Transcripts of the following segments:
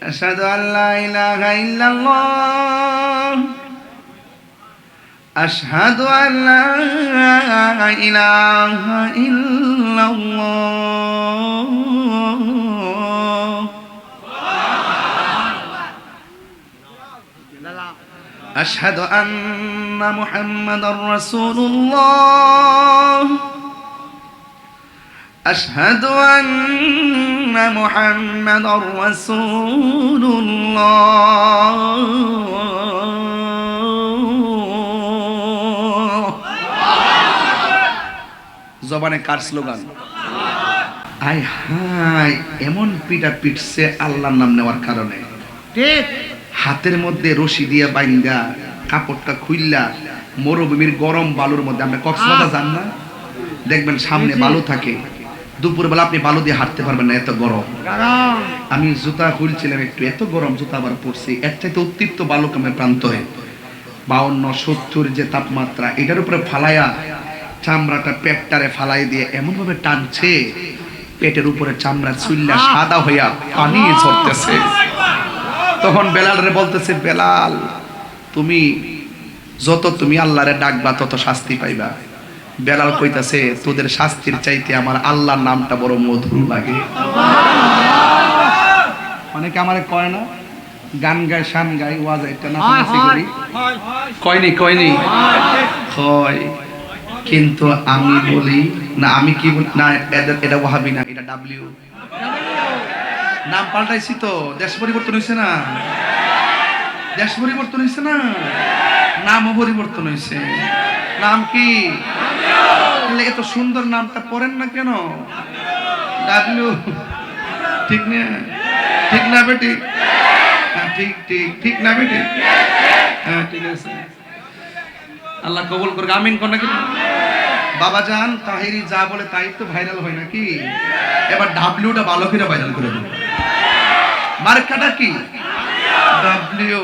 أشهد أن لا إله إلا الله أشهد أن لا إله إلا الله أشهد أن محمدا رسول الله أشهد أن محمدا رسول الله জবানে কার স্লোগান আয় হায় এমন পিটা পিটছে আল্লাহর নাম নেওয়ার কারণে ঠিক হাতের মধ্যে রশি দিয়ে বাইঙ্গা কাপড়টা খুইল্লা মরুভূমির গরম বালুর মধ্যে আমরা কক্সবাজার যান না দেখবেন সামনে বালু থাকে দুপুরবেলা আপনি বালু দিয়ে হাঁটতে পারবেন না এত গরম আমি জুতা খুলছিলাম একটু এত গরম জুতা আবার পরছি এর চাইতে উত্তপ্ত বালুকামের প্রান্তরে 52-70 যে তাপমাত্রা এটার উপরে ফালাইয়া চামড়াটা পেটটারে ফালাই দিয়ে এমন ভাবে টানছে পেটের উপরে চামড়া চুল্লা সাদা হইয়া পানি ঝরতেছে তখন বেলালরে বলতেছে বেলাল তুমি যত তুমি আল্লাহরে ডাকবা তত শাস্তি পাইবা বেলাল কইতাছে তোদের শাস্তির চাইতে আমার আল্লাহর নামটা বড় মধুর লাগে অনেকে আমারে কয় না গান গায় শান গায় ওয়াজ এটা না করি কয়নি কয় কিন্তু আমি বলি না আমি কি বলি না এটা ওয়াহাবি না এটা ডাব্লিউ নাম পাল্টাইছি তো দেশ পরিবর্তন হইছে না দেশ পরিবর্তন হইছে না নামও পরিবর্তন হইছে নাম কি এত সুন্দর নামটা পড়েন না কেন ডাব্লিউ ঠিক না ঠিক না বেটি ঠিক ঠিক ঠিক না বেটি হ্যাঁ ঠিক আছে আল্লাহ কবুল করুক আমিন কোন নাকি বাবা জান তাহিরি যা বলে তাই তো ভাইরাল হয় নাকি এবার ডাব্লিউটা ভালো করে ভাইরাল করে দেব মার্কাটা কি ডাব্লিউ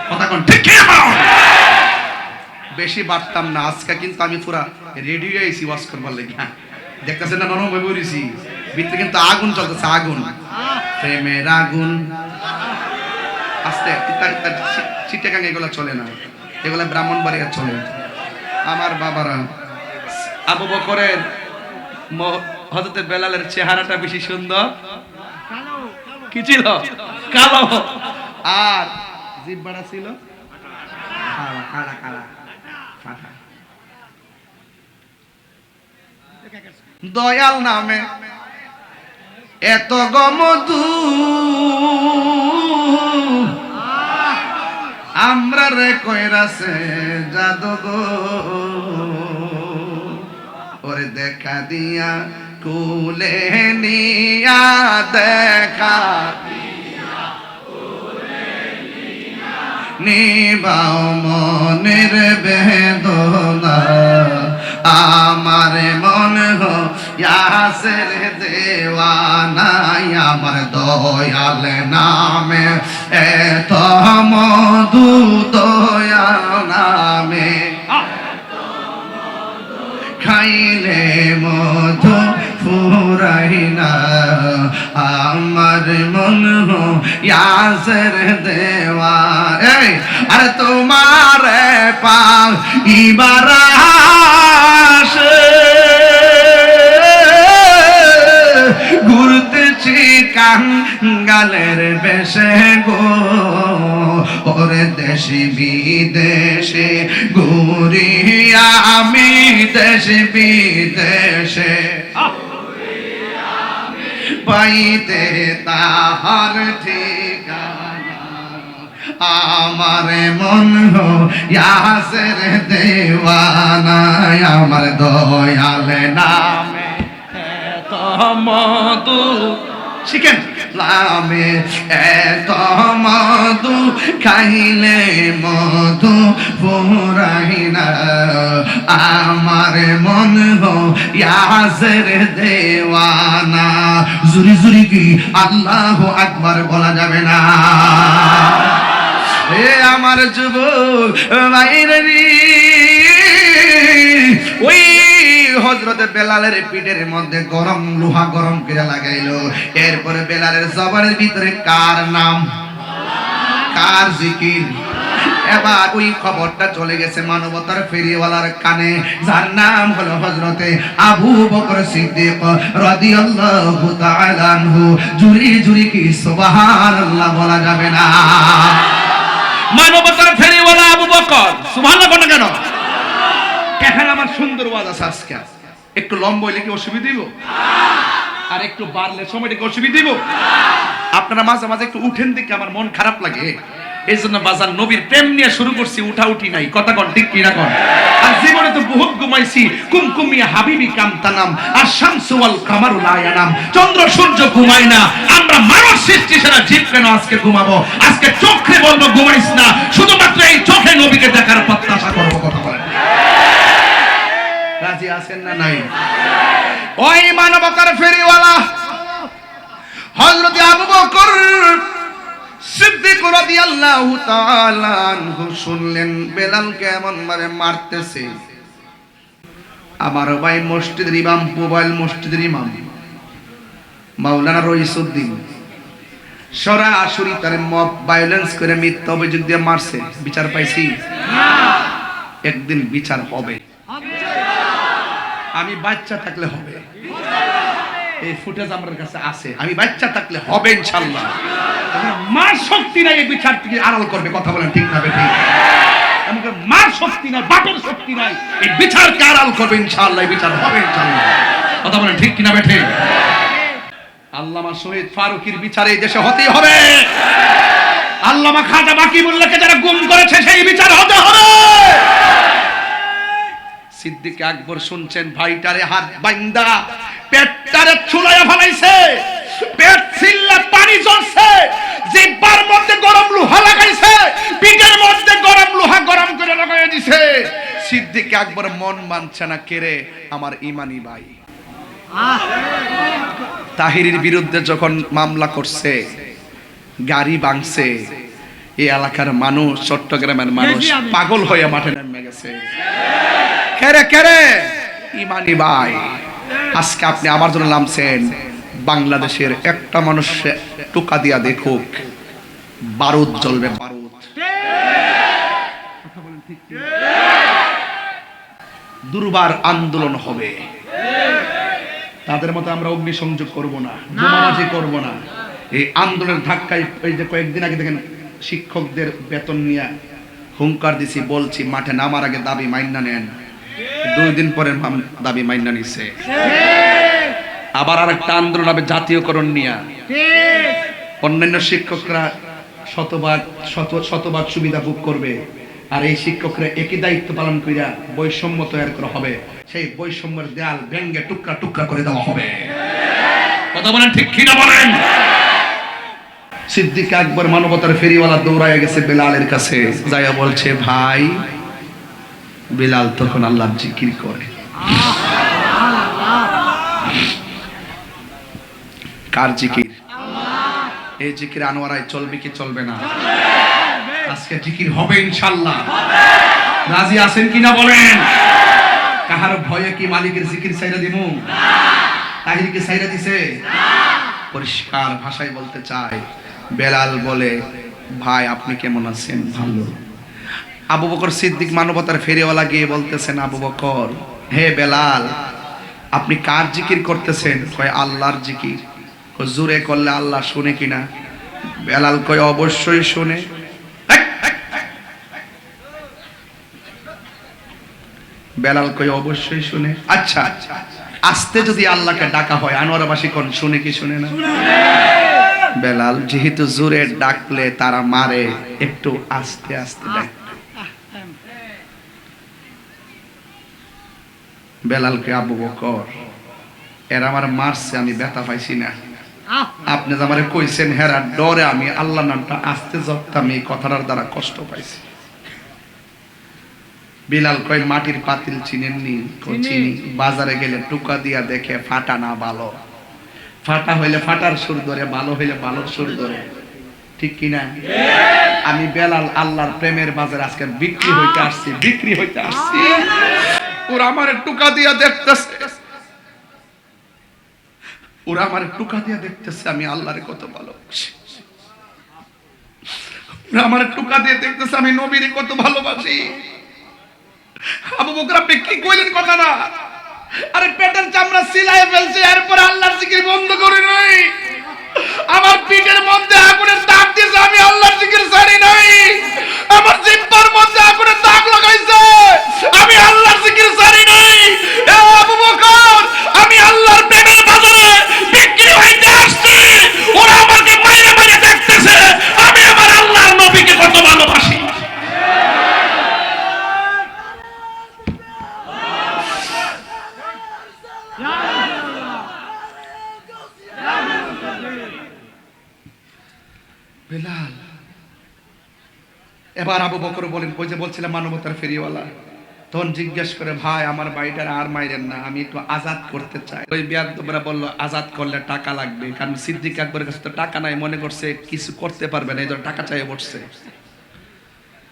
কথা কোন ঠিক কি বেশি বাড়তাম না আজকে কিন্তু আমি পুরা রেডি হয়ে আইছি ওয়াজ করবার লাগি দেখতেছেন না নরম হয়ে বইছি ভিতরে কিন্তু আগুন চলতেছে আগুন প্রেমের আগুন আস্তে চিটাগাং এগুলা চলে না এগুলা ব্রাহ্মণবাড়িয়া চলে আমার বাবারা আবু বকরের হযরত বেলালের চেহারাটা বেশি সুন্দর কি ছিল কালো আর জিহ্বাটা ছিল কালা কালা কালা দয়াল নামে এত গমধু আমরা রে কইরাছে জাদু ওরে দেখা দিয়া কুলে নিয়া দেখা নিবাও মনের বেদনা আমার মন ইয়াসের দেওয়ানা আমার দয়াল নামে এত মধু দয়াল নামে খাইলে মধু ফুরাই না আমার মন ইয়াসের দেওয়া এই আরে তোমার পাও ইবারা ঘুরতেছি কাঙ্গালের বেশে গো ওরে দেশে বিদেশে ঘুরি আমি দেশে বিদেশে পাইতে তাহার ঠিকানা আমার মন ইয়াসের দেওয়ানা আমার দয়াল নামে এত মধু শিখেন নামে এত মধু খাইলে মধু ফুরাই না আমার মন ইয়াসের দেওয়ানা জুরি জুরি কি আল্লাহু আকবার বলা যাবে না এ আমার যুবক ভাইরে ওই হযরতে বেলালের পিঠের মধ্যে গরম লোহা গরম করে লাগাইলো। এরপরে বেলালের জবানের ভিতরে কার নাম, কার জিকির। এবার ওই খবরটা চলে গেছে মানবতার ফেরিওয়ালার কানে, যার নাম হলো হযরতে আবু বকর সিদ্দিক রাদিয়াল্লাহু তাআলা আনহু। জুরি জুরি কি সুবহানাল্লাহ বলা যাবে না? মানবতার ফেরিওয়ালা আবু বকর, সুবহানাল্লাহ বলেন কেন? কেন আমার সুন্দর ওয়াজ আছে আজকে, একটু লম্বা হইলে কি অসুবিধা দিব? আর একটু বাড়লে সময়টা কি অসুবিধা দিব? আপনারা মাঝে মাঝে একটু উঠেন দেখে আমার মন খারাপ লাগে। এই জন্য বাজার নবীর প্রেম নিয়ে শুরু করছি, উঠা উঠি নাই, কথা কন ঠিক কিনা কন? আর জীবনে তো বহুত ঘুমাইছি, কুমকুমিয়া হাবিবি কামতানাম আর শামসু ওয়াল কামারু লা ইয়ানাম। চন্দ্র সূর্য ঘুমায় না, আমরা মানব সৃষ্টি সেরা জীব কেন আজকে ঘুমাবো? আজকে চোখে বলবো ঘুমাইস না, শুধুমাত্র এই চোখে নবীকে দেখার প্রত্যাশা করবো। কথা বলেন রাজি আছেন না নাই? ওই মানবতার ফেরিওয়ালা হযরত আবু বকর সিদ্দিক রাদিয়াল্লাহু তাআলা আনহু শুনলেন বেলালকে এমন ভাবে মারতেছে। আমার ভাই মসজিদের ইমাম, মোবাইল মসজিদের ইমাম মাওলানা রইসউদ্দিন সরাসরি তার মব ভায়োলেন্স করে মিথ্যা অভিযোগ দিয়ে মারছে। বিচার পাইছি না? একদিন বিচার হবে। আমি বাচ্চা থাকলে হবে, এই ফুটেজ আমার কাছে আছে। আমি বাচ্চা থাকলে হবে ইনশাআল্লাহ। মার শক্তি নাই এই বিচার থেকে আড়াল করবে। কথা বলেন ঠিক না বেঠিক? আমাকে মার শক্তি নাই, বাপের শক্তি নাই, এই বিচারকে আড়াল করবে ইনশাআল্লাহ। এই বিচার হবে ইনশাআল্লাহ। কথা বলেন ঠিক কিনা বেঠিক? আল্লামা শহীদ ফারুকীর বিচার এই দেশে হতেই হবে। আল্লামা খাজা বাকিবুল্লাহকে যারা গুম করেছে সেই বিচার হতে হবে। সিদ্দিক আকবর শুনছেন, ভাইটারে হাত বাইন্দা পেটটারে চুলাইয়া ফেলাইছে, পেট ছিল্লা পানি ঝরছে, জিহ্বার মধ্যে গরম লোহা লাগাইছে, পিঠের মধ্যে গরম লোহা গরম করে লাগাইয়া দিছে। সিদ্দিক আকবর মন মানছে না, কেরে আমার ইমানি ভাই। তাহিরির বিরুদ্ধে যখন মামলা করছে, গাড়ি ভাঙছে, এই এলাকার মানুষ, চট্টগ্রামের মানুষ পাগল হয়ে মাঠে নেমে গেছে। কেরে কেরে ইমানি ভাই, আজকে আপনি আমার জন্য নামছেন। বাংলাদেশের একটা মানুষ টোকা দিয়া দেখুক, বারুদ জ্বলবে, বারুদ। দুর্বার আন্দোলন হবে। তাদের মতো আমরা অগ্নিসংযোগ করব না, বোমাবাজি করব না। এই আন্দোলনের ধাক্কায় এই যে কয়েকদিন আগে দেখেন শিক্ষকদের বেতন নিয়ে হুঙ্কার দিছি, বলছি মাঠে নামার আগে দাবি মাইন্না নেন। 2 দিন পরে দাবি মাইন্না নিছে। আবার আরেকটা আন্দোলন হবে জাতীয়করণ নিয়ে। অন্যান্য শিক্ষকরা শতভাগ সুবিধা ভোগ করবে, আর এই শিক্ষকরা একই দায়িত্ব পালন করিয়া বৈষম্য তৈরি করা হবে। সেই বৈষম্যের দেয়াল ভেঙে টুকরা টুকরা করে দেওয়া হবে। কথা বলেন ঠিক কিনা বলেন? সিদ্দিক আকবর মানবতার ফেরিওয়ালা দৌড়ায় গেছে বেলালের কাছে, যাইয়া বলছে, ভাই। বেলাল তখন আল্লাহর জিকির করে। কার জিকির? এই জিকির আনোয়ারায় চলবে কি চলবে না? আজকে জিকির হবে ইনশাআল্লাহ। রাজি আছেন কিনা বলেন? কাহার ভয়ে কি মালিকের জিকির ছাইরা দিমু? তাহিরকে ছাইরা দিছে? পরিষ্কার ভাষায় বলতে চাই। বেলাল বলে, ভাই আপনি কেমন আছেন? ভালো। আবু বকর সিদ্দিক মানবতার ফেরিওয়ালা গিয়ে বলতেছেন, আবু বকর, হে বেলাল, আপনি কার জিকির করতেছেন? কয় আল্লাহর জিকির। জোরে করলে আল্লাহ শুনে কিনা? বেলাল কয় অবশ্যই শুনে। বেলাল কয় অবশ্যই শুনে। আচ্ছা, আস্তে যদি আল্লাহকে ডাকা হয়, আনোয়ারবাসী কোন শুনে কি শুনে না? বেলাল যেহেতু জোরে ডাকলে তারা মারে, একটু আস্তে আস্তে ডাক। বেলালকে, আবু বকর, এরা আমার মারছে, আমি ব্যথা পাইছি না। আপনি যে আমারে কইছেন হেরা ডরে আমি আল্লাহ নামটা আস্তে জপতাম, এই কথাটার দ্বারা কষ্ট পাইছি। বিলাল কয়, মাটির পাতিল চিনেননি? চিনি। বাজারে গেলে টুকা দিয়া দেখে ফাটা না ভালো। ফাটা হইলে ফাটার সুর ধরে, ভালো হইলে ভালোর সুর ধরে। ঠিক কিনা? আমি বেলাল আল্লাহর প্রেমের বাজারে আজকে বিক্রি হইতে আসছি, বিক্রি হইতে আসছি। ওরা আমার টুকা দিয়া দেখতেছে। ওরা আমার টুকা দিয়ে দেখতেছে আমি আল্লাহরে কত ভালোবাসি, ওরা আমার টুকা দিয়ে দেখতেছে আমি নবীরে কত ভালোবাসি। আবু বকর আপনি কি কইলেন কথা না? আরে পেটের চামড়া সিলাই ফেলছে, এরপর আল্লাহর জিকির বন্ধ করে নাই। আমার পিঠের মধ্যে আগুনের দাগ দিয়েছে, আমি আল্লাহর জিকির ছাড়ি নাই। আমার জিহ্বার মধ্যে আগুনের দাগ লাগাইছে, আমি আল্লাহর জিকির ছাড়ি নাই। এ আবু বকর, আমি আল্লাহর পেটের বাজারে বিক্রি হইতে আসছি, ওরা আমাকে মাইরে মাইরে দেখতেছে আমি আমার আল্লাহর নবীকে কত ভালোবাসি। বেলাল, এবার আবু বকর বলেন, ওই যে বলছিলাম মানবতার ফেরিওয়ালা, তখন জিজ্ঞেস করে ভাই আমার বাড়িটার আর মাইরেন না, আমি একটু আজাদ করতে চাই। ওই বিয়াদবরা বলল আজাদ করলে টাকা লাগবে, কারণ সিদ্দিক আকবরের কাছে তো টাকা নাই, মনে করছে কিছু করতে পারবে না, এই জন্য টাকা চাইয়ে বসছে।